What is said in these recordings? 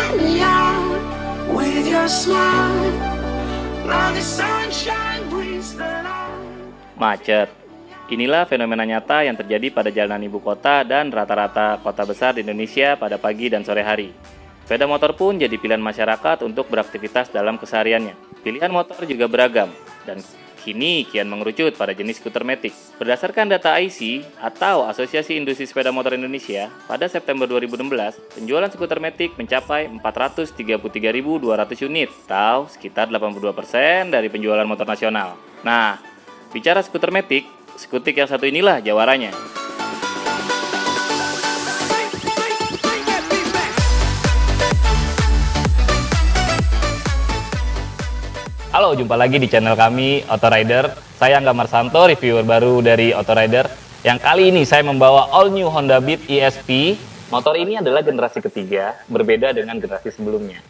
light me up with your smile. Now the sunshine brings the light. Macet. Inilah fenomena nyata yang terjadi pada jalanan ibu kota dan rata-rata kota besar di Indonesia pada pagi dan sore hari. Sepeda motor pun jadi pilihan masyarakat untuk beraktivitas dalam kesehariannya. Pilihan motor juga beragam, dan kini kian mengerucut pada jenis skuter matic. Berdasarkan data IC atau Asosiasi Industri Sepeda Motor Indonesia, pada September 2016, penjualan skuter matic mencapai 433.200 unit, atau sekitar 82% dari penjualan motor nasional. Nah, bicara skuter matic, skutik yang satu inilah jawaranya. Halo, jumpa lagi di channel kami, Autorider. Saya Angga Marsanto, reviewer baru dari Autorider. Yang kali ini saya membawa all new Honda Beat ESP. Motor ini adalah generasi ketiga, berbeda dengan generasi sebelumnya.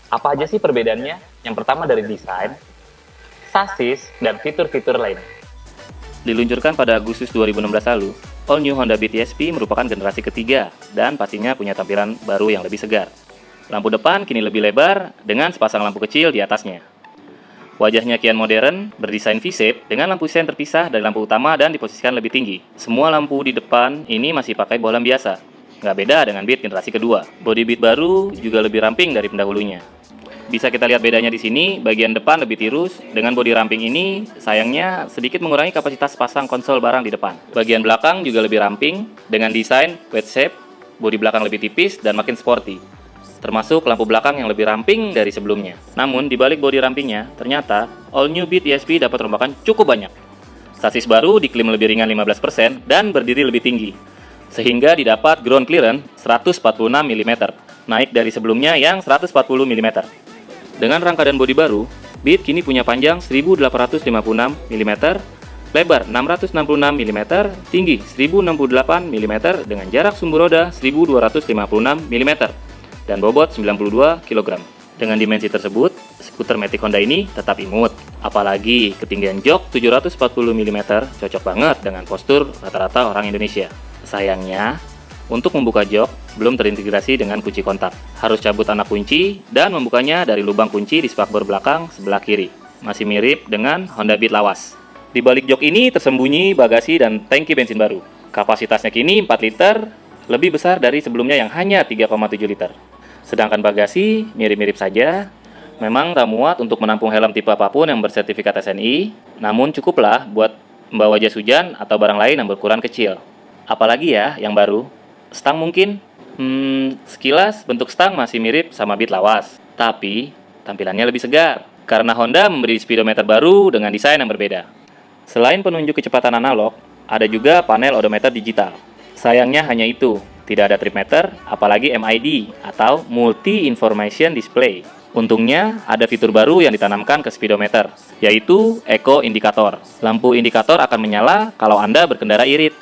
Apa aja sih perbedaannya? Yang pertama dari desain, sasis, dan fitur-fitur lainnya. Diluncurkan pada Agustus 2016 lalu, all new Honda Beat ESP merupakan generasi ketiga dan pastinya punya tampilan baru yang lebih segar. Lampu depan kini lebih lebar dengan sepasang lampu kecil di atasnya. Wajahnya kian modern, berdesain V-shape dengan lampu sen terpisah dari lampu utama dan diposisikan lebih tinggi. Semua lampu di depan ini masih pakai bohlam biasa, nggak beda dengan Beat generasi kedua. Bodi Beat baru juga lebih ramping dari pendahulunya. Bisa kita lihat bedanya di sini, bagian depan lebih tirus. Dengan bodi ramping ini, sayangnya sedikit mengurangi kapasitas pasang konsol barang di depan. Bagian belakang juga lebih ramping, dengan desain wedge shape, bodi belakang lebih tipis dan makin sporty. Termasuk lampu belakang yang lebih ramping dari sebelumnya. Namun, di balik bodi rampingnya, ternyata all new Beat ESP dapat rombakan cukup banyak. Sasis baru diklaim lebih ringan 15% dan berdiri lebih tinggi, sehingga didapat ground clearance 146 mm, naik dari sebelumnya yang 140 mm. Dengan rangka dan bodi baru, Beat kini punya panjang 1856 mm, lebar 666 mm, tinggi 1068 mm dengan jarak sumbu roda 1256 mm, dan bobot 92 kg. Dengan dimensi tersebut, skuter matic Honda ini tetap imut. Apalagi ketinggian jok 740 mm cocok banget dengan postur rata-rata orang Indonesia. Sayangnya, untuk membuka jok, belum terintegrasi dengan kunci kontak. Harus cabut anak kunci dan membukanya dari lubang kunci di spakbor belakang sebelah kiri. Masih mirip dengan Honda Beat lawas. Di balik jok ini tersembunyi bagasi dan tangki bensin baru. Kapasitasnya kini 4 liter, lebih besar dari sebelumnya yang hanya 3,7 liter. Sedangkan bagasi mirip-mirip saja. Memang tak muat untuk menampung helm tipe apapun yang bersertifikat SNI, namun cukuplah buat membawa jas hujan atau barang lain yang berukuran kecil. Apalagi ya yang baru? Stang mungkin? Sekilas bentuk stang masih mirip sama Beat lawas, tapi tampilannya lebih segar karena Honda memberi speedometer baru dengan desain yang berbeda. Selain penunjuk kecepatan analog, ada juga panel odometer digital. Sayangnya hanya itu, tidak ada trip meter, apalagi MID atau Multi Information Display. Untungnya ada fitur baru yang ditanamkan ke speedometer, yaitu Eco Indikator. Lampu indikator akan menyala kalau Anda berkendara irit.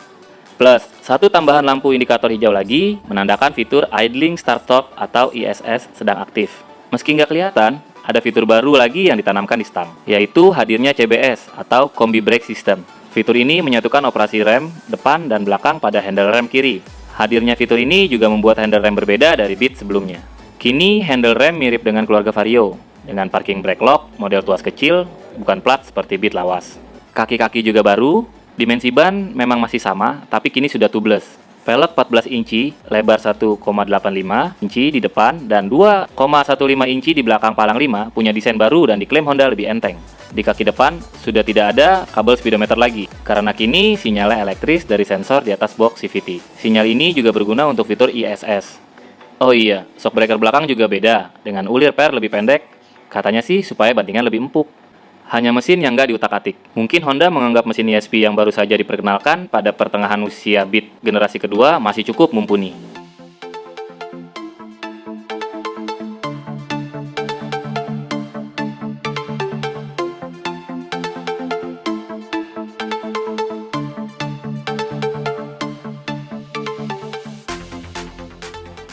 Plus, satu tambahan lampu indikator hijau lagi menandakan fitur Idling Start Stop atau ISS sedang aktif. Meski nggak kelihatan, ada fitur baru lagi yang ditanamkan di stang, yaitu hadirnya CBS atau Combi Brake System. Fitur ini menyatukan operasi rem depan dan belakang pada handle rem kiri. Hadirnya fitur ini juga membuat handle rem berbeda dari Beat sebelumnya. Kini handle rem mirip dengan keluarga Vario, dengan parking brake lock model tuas kecil, bukan plat seperti Beat lawas. Kaki-kaki juga baru. Dimensi ban memang masih sama, tapi kini sudah tubeless. Velg 14 inci, lebar 1,85 inci di depan, dan 2,15 inci di belakang palang 5 punya desain baru dan diklaim Honda lebih enteng. Di kaki depan sudah tidak ada kabel speedometer lagi, karena kini sinyalnya elektris dari sensor di atas box CVT. Sinyal ini juga berguna untuk fitur ISS. Oh iya, shock breaker belakang juga beda, dengan ulir per lebih pendek, katanya sih supaya bantingan lebih empuk. Hanya mesin yang nggak diutak-atik. Mungkin Honda menganggap mesin ESP yang baru saja diperkenalkan pada pertengahan usia Beat generasi kedua masih cukup mumpuni.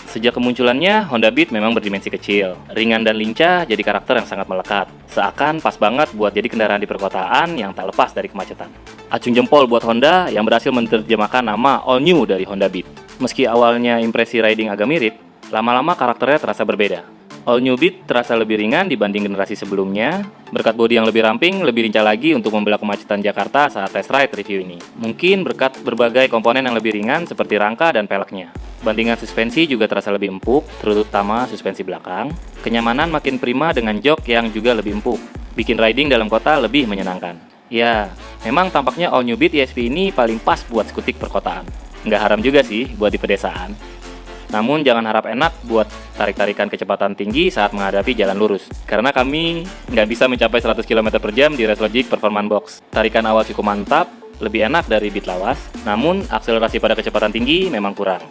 Sejak kemunculannya, Honda Beat memang berdimensi kecil. Ringan dan lincah jadi karakter yang sangat melekat. Seakan pas banget buat jadi kendaraan di perkotaan yang tak lepas dari kemacetan. Acung jempol buat Honda yang berhasil menerjemahkan nama all new dari Honda Beat. Meski awalnya impresi riding agak mirip, Lama-lama karakternya terasa berbeda. All New Beat terasa lebih ringan dibanding generasi sebelumnya, berkat bodi yang lebih ramping, lebih lincah lagi untuk membelah kemacetan Jakarta saat test ride review ini. Mungkin berkat berbagai komponen yang lebih ringan seperti rangka dan peleknya. Bandingan suspensi juga terasa lebih empuk, terutama suspensi belakang. Kenyamanan makin prima dengan jok yang juga lebih empuk, bikin riding dalam kota lebih menyenangkan. Ya, memang tampaknya All New Beat ESP ini paling pas buat skutik perkotaan. Nggak haram juga sih buat di pedesaan. Namun jangan harap enak buat tarik-tarikan kecepatan tinggi saat menghadapi jalan lurus. Karena kami nggak bisa mencapai 100 km per jam di Racologic Performance Box. Tarikan awal cukup mantap, lebih enak dari beat lawas. Namun akselerasi pada kecepatan tinggi memang kurang.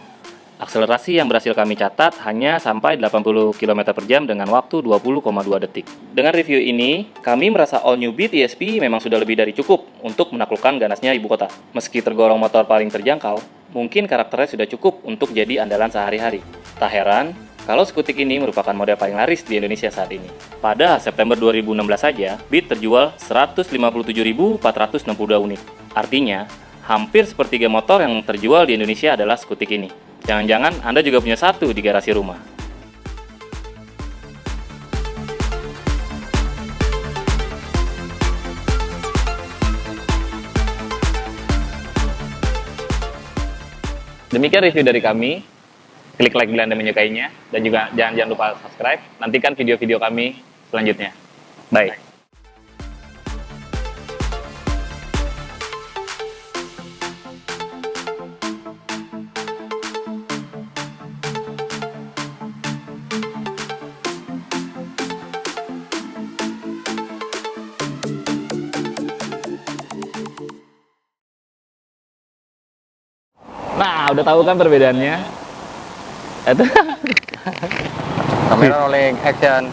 Akselerasi yang berhasil kami catat hanya sampai 80 km per jam dengan waktu 20,2 detik. Dengan review ini, kami merasa All New Beat ESP memang sudah lebih dari cukup untuk menaklukkan ganasnya ibu kota. Meski tergolong motor paling terjangkau, mungkin karakternya sudah cukup untuk jadi andalan sehari-hari. Tak heran kalau skutik ini merupakan model paling laris di Indonesia saat ini. Pada September 2016 saja, Beat terjual 157.462 unit. Artinya, hampir sepertiga motor yang terjual di Indonesia adalah skutik ini. Jangan-jangan Anda juga punya satu di garasi rumah. Demikian review dari kami. Klik like bila Anda menyukainya. Dan juga jangan lupa subscribe. Nantikan video-video kami selanjutnya. Bye. Nah, udah tahu kan perbedaannya? Itu Kamera rolling action.